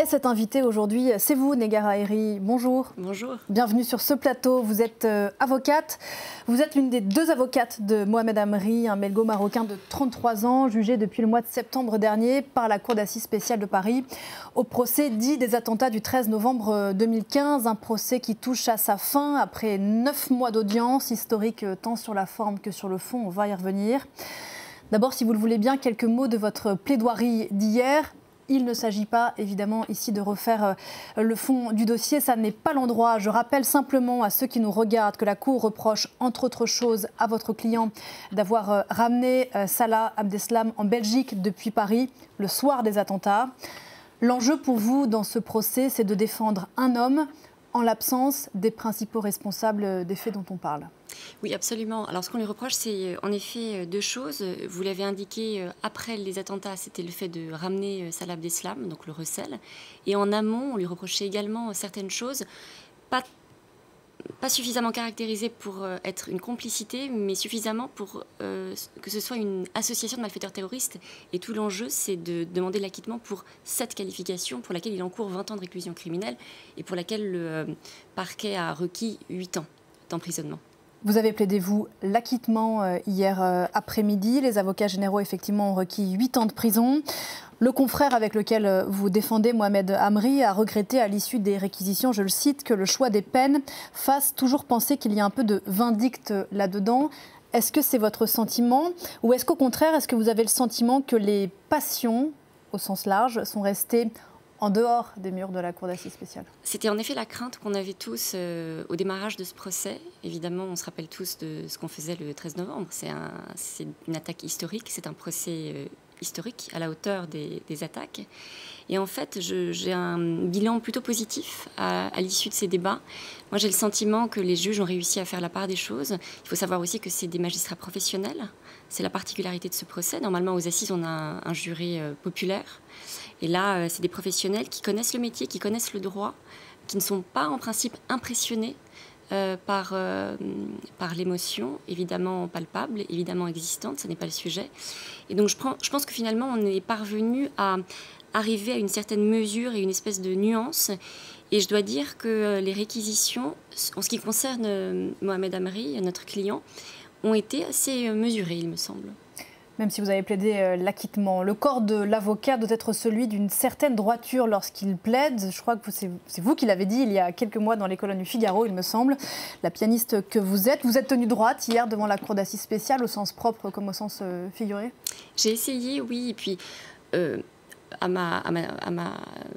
Et cet invité aujourd'hui, c'est vous, Negara Herri. Bonjour. Bonjour. Bienvenue sur ce plateau. Vous êtes avocate. Vous êtes l'une des deux avocates de Mohamed Amri, un belgo-marocain de 33 ans, jugé depuis le mois de septembre dernier par la Cour d'assises spéciale de Paris au procès dit des attentats du 13 novembre 2015. Un procès qui touche à sa fin après 9 mois d'audience, historique tant sur la forme que sur le fond. On va y revenir. D'abord, si vous le voulez bien, quelques mots de votre plaidoirie d'hier. Il ne s'agit pas, évidemment, ici de refaire le fond du dossier. Ça n'est pas l'endroit. Je rappelle simplement à ceux qui nous regardent que la Cour reproche, entre autres choses, à votre client d'avoir ramené Salah Abdeslam en Belgique depuis Paris le soir des attentats. L'enjeu pour vous dans ce procès, c'est de défendre un homme en l'absence des principaux responsables des faits dont on parle. Oui, absolument. Alors, ce qu'on lui reproche, c'est en effet deux choses. Vous l'avez indiqué, après les attentats, c'était le fait de ramener Salah Abdeslam, donc le recel. Et en amont, on lui reprochait également certaines choses, pas suffisamment caractérisées pour être une complicité, mais suffisamment pour que ce soit une association de malfaiteurs terroristes. Et tout l'enjeu, c'est de demander l'acquittement pour cette qualification, pour laquelle il encourt 20 ans de réclusion criminelle et pour laquelle le parquet a requis 8 ans d'emprisonnement. Vous avez plaidé, vous, l'acquittement hier après-midi. Les avocats généraux, effectivement, ont requis 8 ans de prison. Le confrère avec lequel vous défendez, Mohamed Amri, a regretté à l'issue des réquisitions, je le cite, que le choix des peines fasse toujours penser qu'il y a un peu de vindicte là-dedans. Est-ce que c'est votre sentiment? Ou est-ce qu'au contraire, est-ce que vous avez le sentiment que les passions, au sens large, sont restées en dehors des murs de la Cour d'assises spéciale? C'était en effet la crainte qu'on avait tous au démarrage de ce procès. Évidemment, on se rappelle tous de ce qu'on faisait le 13 novembre. C'est une attaque historique, c'est un procès historique à la hauteur des attaques. Et en fait, j'ai un bilan plutôt positif à l'issue de ces débats. Moi, j'ai le sentiment que les juges ont réussi à faire la part des choses. Il faut savoir aussi que c'est des magistrats professionnels. C'est la particularité de ce procès. Normalement, aux assises, on a un jury populaire. Et là, c'est des professionnels qui connaissent le métier, qui connaissent le droit, qui ne sont pas en principe impressionnés par l'émotion, évidemment palpable, évidemment existante, ce n'est pas le sujet. Et donc je pense que finalement, on est parvenu à arriver à une certaine mesure et une espèce de nuance. Et je dois dire que les réquisitions, en ce qui concerne Mohamed Amri, notre client, ont été assez mesurées, il me semble. Même si vous avez plaidé l'acquittement, le corps de l'avocat doit être celui d'une certaine droiture lorsqu'il plaide. Je crois que c'est vous qui l'avez dit il y a quelques mois dans les colonnes du Figaro, il me semble. La pianiste que vous êtes tenue droite hier devant la Cour d'assises spéciale, au sens propre comme au sens figuré? J'ai essayé, oui, et puis à ma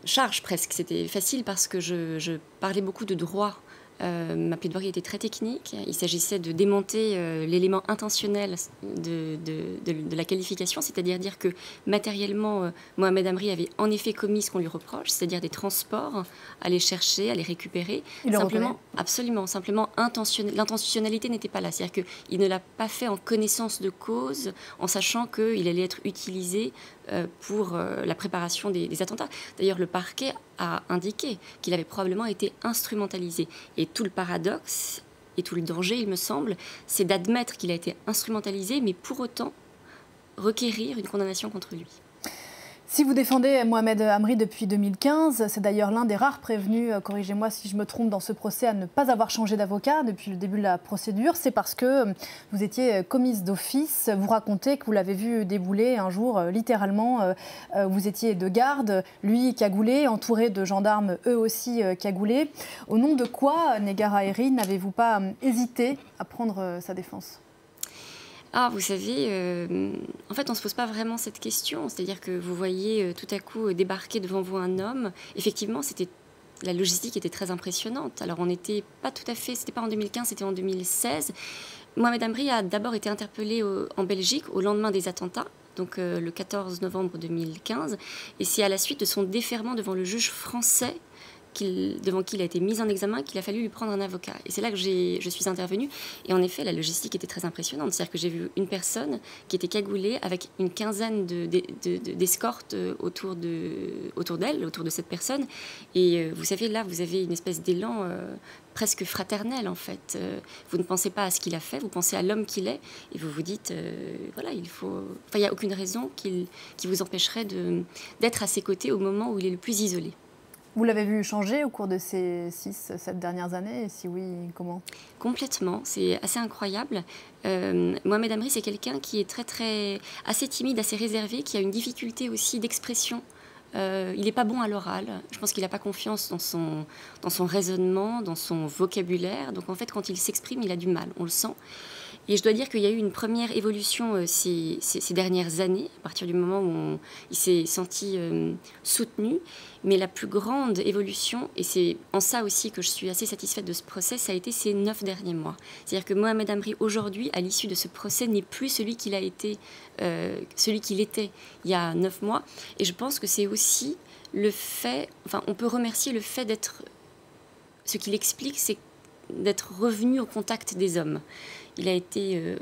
charge presque. C'était facile parce que je parlais beaucoup de droit. Ma plaidoirie était très technique. Il s'agissait de démonter l'élément intentionnel de la qualification, c'est-à-dire dire que matériellement, Mohamed Amri avait en effet commis ce qu'on lui reproche, c'est-à-dire des transports, à les chercher, à les récupérer. Simplement, absolument, simplement l'intentionnalité n'était pas là. C'est-à-dire qu'il ne l'a pas fait en connaissance de cause, en sachant qu'il allait être utilisé pour la préparation des attentats. D'ailleurs, le parquet a indiqué qu'il avait probablement été instrumentalisé. Et tout le paradoxe et tout le danger, il me semble, c'est d'admettre qu'il a été instrumentalisé, mais pour autant requérir une condamnation contre lui. Si vous défendez Mohamed Amri depuis 2015, c'est d'ailleurs l'un des rares prévenus, corrigez-moi si je me trompe, dans ce procès à ne pas avoir changé d'avocat depuis le début de la procédure. C'est parce que vous étiez commise d'office. Vous racontez que vous l'avez vu débouler un jour, littéralement. Vous étiez de garde, lui cagoulé, entouré de gendarmes eux aussi cagoulés. Au nom de quoi, Negara Herri, n'avez-vous pas hésité à prendre sa défense ? Ah, vous savez, en fait, on ne se pose pas vraiment cette question. C'est-à-dire que vous voyez tout à coup débarquer devant vous un homme. Effectivement, la logistique était très impressionnante. Alors, on n'était pas tout à fait... C'était pas en 2015, c'était en 2016. Mohamed Amri a d'abord été interpellé en Belgique au lendemain des attentats, donc le 14 novembre 2015. Et c'est à la suite de son déferment devant le juge français devant qui il a été mis en examen, qu'il a fallu lui prendre un avocat. Et c'est là que je suis intervenue. Et en effet, la logistique était très impressionnante. C'est-à-dire que j'ai vu une personne qui était cagoulée avec une quinzaine d'escortes autour d'elle, autour de cette personne. Et vous savez, là, vous avez une espèce d'élan presque fraternel, en fait. Vous ne pensez pas à ce qu'il a fait, vous pensez à l'homme qu'il est. Et vous vous dites, voilà, il n'y a aucune raison qui vous empêcherait d'être à ses côtés au moment où il est le plus isolé. Vous l'avez vu changer au cours de ces 6-7 dernières années? Et si oui, comment? Complètement, c'est assez incroyable. Mohamed Amri, c'est quelqu'un qui est assez timide, assez réservé, qui a une difficulté aussi d'expression. Il n'est pas bon à l'oral. Je pense qu'il n'a pas confiance dans son raisonnement, dans son vocabulaire. Donc en fait, quand il s'exprime, il a du mal, on le sent. Et je dois dire qu'il y a eu une première évolution ces dernières années, à partir du moment où il s'est senti soutenu. Mais la plus grande évolution, et c'est en ça aussi que je suis assez satisfaite de ce procès, ça a été ces 9 derniers mois. C'est-à-dire que Mohamed Amri, aujourd'hui, à l'issue de ce procès, n'est plus celui qu'il était il y a 9 mois. Et je pense que c'est aussi le fait, on peut remercier le fait d'être, ce qu'il explique, c'est d'être revenu au contact des hommes. Il a été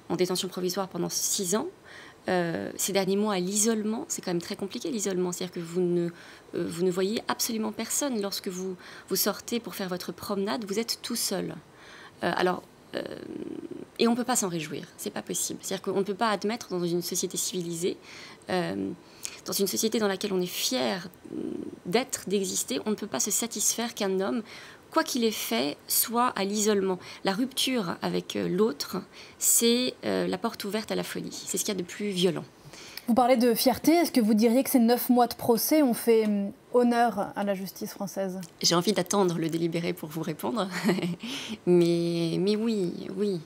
en détention provisoire pendant 6 ans. Ces derniers mois à l'isolement, c'est quand même très compliqué l'isolement, c'est-à-dire que vous ne voyez absolument personne. Lorsque vous sortez pour faire votre promenade, vous êtes tout seul. Et on ne peut pas s'en réjouir, c'est pas possible. C'est-à-dire qu'on ne peut pas admettre dans une société civilisée, dans une société dans laquelle on est fier d'être, d'exister, on ne peut pas se satisfaire qu'un homme, quoi qu'il ait fait, soit à l'isolement. La rupture avec l'autre, c'est la porte ouverte à la folie. C'est ce qu'il y a de plus violent. Vous parlez de fierté. Est-ce que vous diriez que ces 9 mois de procès ont fait honneur à la justice française? J'ai envie d'attendre le délibéré pour vous répondre. mais oui.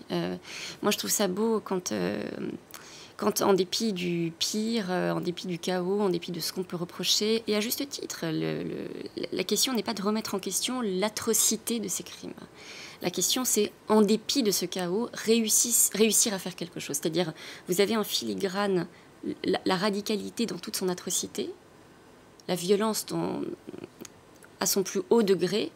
Moi, je trouve ça beau quand en dépit du pire, en dépit du chaos, en dépit de ce qu'on peut reprocher, et à juste titre, la question n'est pas de remettre en question l'atrocité de ces crimes. La question, c'est, en dépit de ce chaos, réussir à faire quelque chose. C'est-à-dire, vous avez en filigrane la radicalité dans toute son atrocité, la violence à son plus haut degré,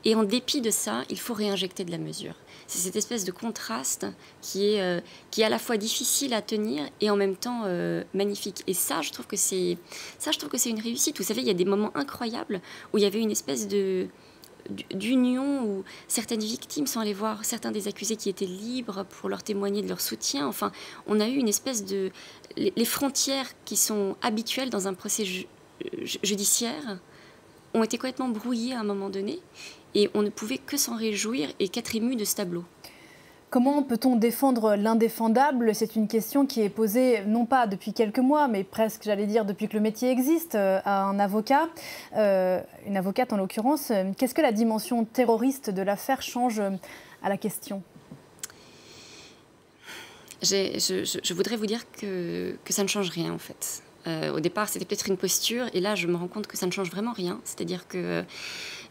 et en dépit de ça, il faut réinjecter de la mesure. C'est cette espèce de contraste qui est à la fois difficile à tenir et en même temps magnifique. Et ça, je trouve que c'est une réussite. Vous savez, il y a des moments incroyables où il y avait une espèce d'union où certaines victimes sont allées voir certains des accusés qui étaient libres pour leur témoigner de leur soutien. Enfin, on a eu une espèce de... Les frontières qui sont habituelles dans un procès judiciaire ont été complètement brouillées à un moment donné. Et on ne pouvait que s'en réjouir et qu'être ému de ce tableau. Comment peut-on défendre l'indéfendable? C'est une question qui est posée, non pas depuis quelques mois, mais presque, j'allais dire, depuis que le métier existe, à un avocat, une avocate en l'occurrence. Qu'est-ce que la dimension terroriste de l'affaire change à la question? Je voudrais vous dire que ça ne change rien, en fait. Au départ, c'était peut-être une posture, et là, je me rends compte que ça ne change vraiment rien. C'est-à-dire que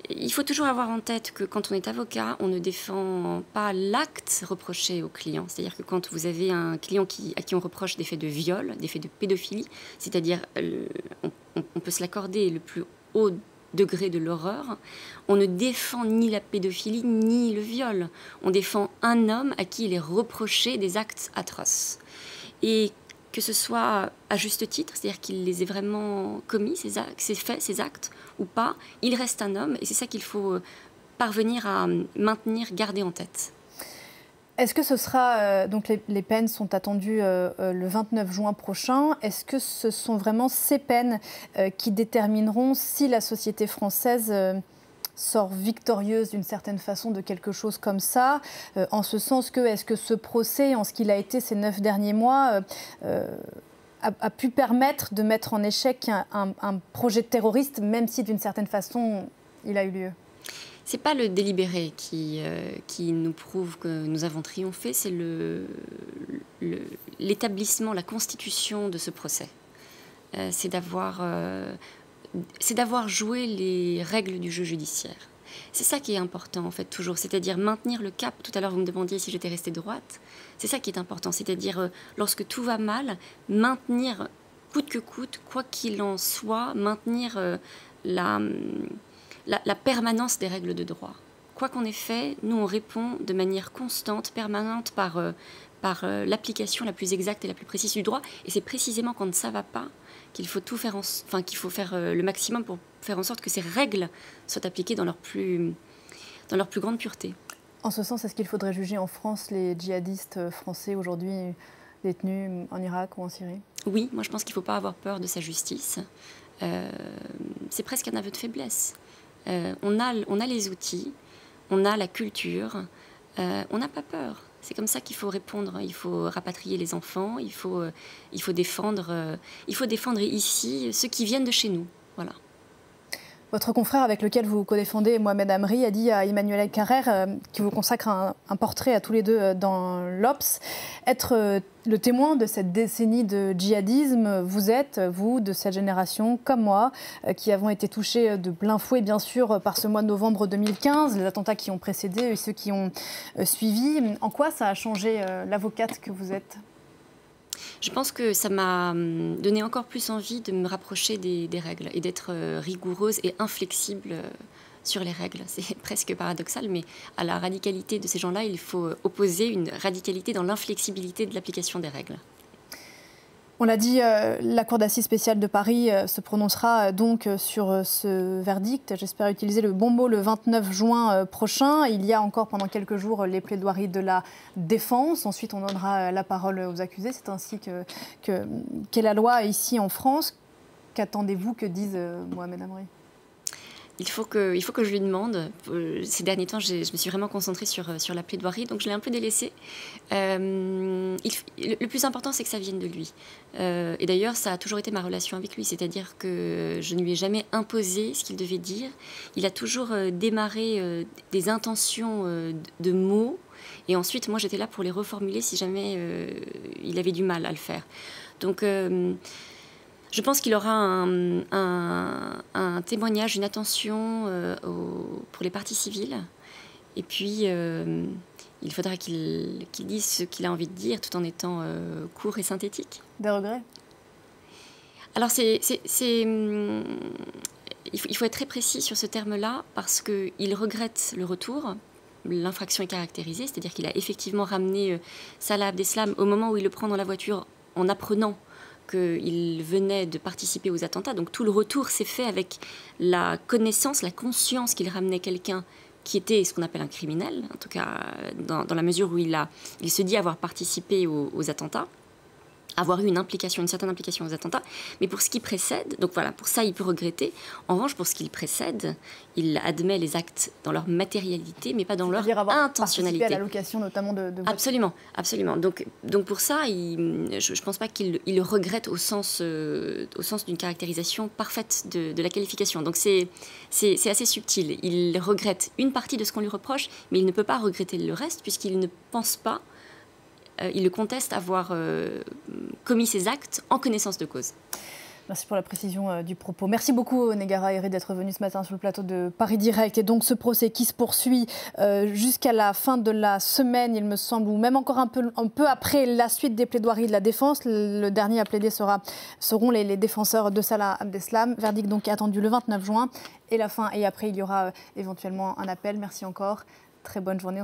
il faut toujours avoir en tête que quand on est avocat, on ne défend pas l'acte reproché au client. C'est-à-dire que quand vous avez un client à qui on reproche des faits de viol, des faits de pédophilie, c'est-à-dire on peut se l'accorder le plus haut degré de l'horreur, on ne défend ni la pédophilie ni le viol. On défend un homme à qui il est reproché des actes atroces. Et que ce soit à juste titre, c'est-à-dire qu'il les ait vraiment commis, ces faits, ces actes, ou pas, il reste un homme, et c'est ça qu'il faut parvenir à maintenir, garder en tête. Est-ce que ce sera, donc les peines sont attendues le 29 juin prochain, est-ce que ce sont vraiment ces peines qui détermineront si la société française sort victorieuse d'une certaine façon de quelque chose comme ça, en ce sens que, est-ce que ce procès, en ce qu'il a été ces 9 derniers mois, a pu permettre de mettre en échec un projet terroriste, même si d'une certaine façon il a eu lieu? Ce n'est pas le délibéré qui nous prouve que nous avons triomphé, c'est l'établissement, la constitution de ce procès. C'est d'avoir joué les règles du jeu judiciaire. C'est ça qui est important, en fait, toujours. C'est-à-dire maintenir le cap. Tout à l'heure, vous me demandiez si j'étais restée droite. C'est ça qui est important. C'est-à-dire, lorsque tout va mal, maintenir, coûte que coûte, quoi qu'il en soit, maintenir la permanence des règles de droit. Quoi qu'on ait fait, nous, on répond de manière constante, permanente, par l'application la plus exacte et la plus précise du droit. Et c'est précisément quand ça ne va pas qu'il faut qu'il faut faire le maximum pour faire en sorte que ces règles soient appliquées dans leur plus grande pureté. En ce sens, est-ce qu'il faudrait juger en France les djihadistes français aujourd'hui détenus en Irak ou en Syrie? Oui, moi je pense qu'il ne faut pas avoir peur de sa justice. c'est presque un aveu de faiblesse. On a les outils, on a la culture, on n'a pas peur. C'est comme ça qu'il faut répondre. Il faut rapatrier les enfants, il faut défendre ici ceux qui viennent de chez nous. Voilà. Votre confrère avec lequel vous co-défendez, Mohamed Amri, a dit à Emmanuel Carrère, qui vous consacre un portrait à tous les deux dans l'Obs, être le témoin de cette décennie de djihadisme. Vous êtes, vous, de cette génération, comme moi, qui avons été touchés de plein fouet, bien sûr, par ce mois de novembre 2015, les attentats qui ont précédé et ceux qui ont suivi. En quoi ça a changé l'avocate que vous êtes ? Je pense que ça m'a donné encore plus envie de me rapprocher des règles et d'être rigoureuse et inflexible sur les règles. C'est presque paradoxal, mais à la radicalité de ces gens-là, il faut opposer une radicalité dans l'inflexibilité de l'application des règles. On l'a dit, la Cour d'assises spéciale de Paris se prononcera donc sur ce verdict. J'espère utiliser le bon mot le 29 juin prochain. Il y a encore pendant quelques jours les plaidoiries de la défense. Ensuite, on donnera la parole aux accusés. C'est ainsi qu'est la loi ici en France. Qu'attendez-vous que dise Mohamed Amri ? Il faut que je lui demande. Ces derniers temps, je me suis vraiment concentrée sur la plaidoirie, donc je l'ai un peu délaissée. Le plus important, c'est que ça vienne de lui. Et d'ailleurs, ça a toujours été ma relation avec lui, c'est-à-dire que je ne lui ai jamais imposé ce qu'il devait dire. Il a toujours démarré des intentions de mots, et ensuite, moi, j'étais là pour les reformuler si jamais il avait du mal à le faire. Donc... je pense qu'il aura un témoignage, une attention pour les parties civiles. Et puis, il faudra qu'il dise ce qu'il a envie de dire tout en étant court et synthétique. Des regrets ? Alors, il faut être très précis sur ce terme-là parce qu'il regrette le retour. L'infraction est caractérisée, c'est-à-dire qu'il a effectivement ramené Salah Abdeslam au moment où il le prend dans la voiture en apprenant qu'il venait de participer aux attentats. Donc tout le retour s'est fait avec la connaissance, la conscience qu'il ramenait quelqu'un qui était ce qu'on appelle un criminel, en tout cas dans la mesure où il se dit avoir participé aux attentats, avoir eu une certaine implication aux attentats. Mais pour ce qui précède, donc voilà, pour ça il peut regretter. En revanche, pour ce qui précède, il admet les actes dans leur matérialité, mais pas dans leur intentionnalité. À la location notamment de Absolument, absolument. Donc pour ça, je ne pense pas qu'il le regrette au sens d'une caractérisation parfaite de la qualification. Donc c'est assez subtil. Il regrette une partie de ce qu'on lui reproche, mais il ne peut pas regretter le reste puisqu'il ne pense pas. Il le conteste avoir commis ces actes en connaissance de cause. Merci pour la précision du propos. Merci beaucoup, Negara Herri, d'être venu ce matin sur le plateau de Paris Direct. Et donc, ce procès qui se poursuit jusqu'à la fin de la semaine, il me semble, ou même encore un peu après la suite des plaidoiries de la défense. Le dernier à plaider seront les défenseurs de Salah Abdeslam. Verdict donc attendu le 29 juin. Et après, il y aura éventuellement un appel. Merci encore. Très bonne journée.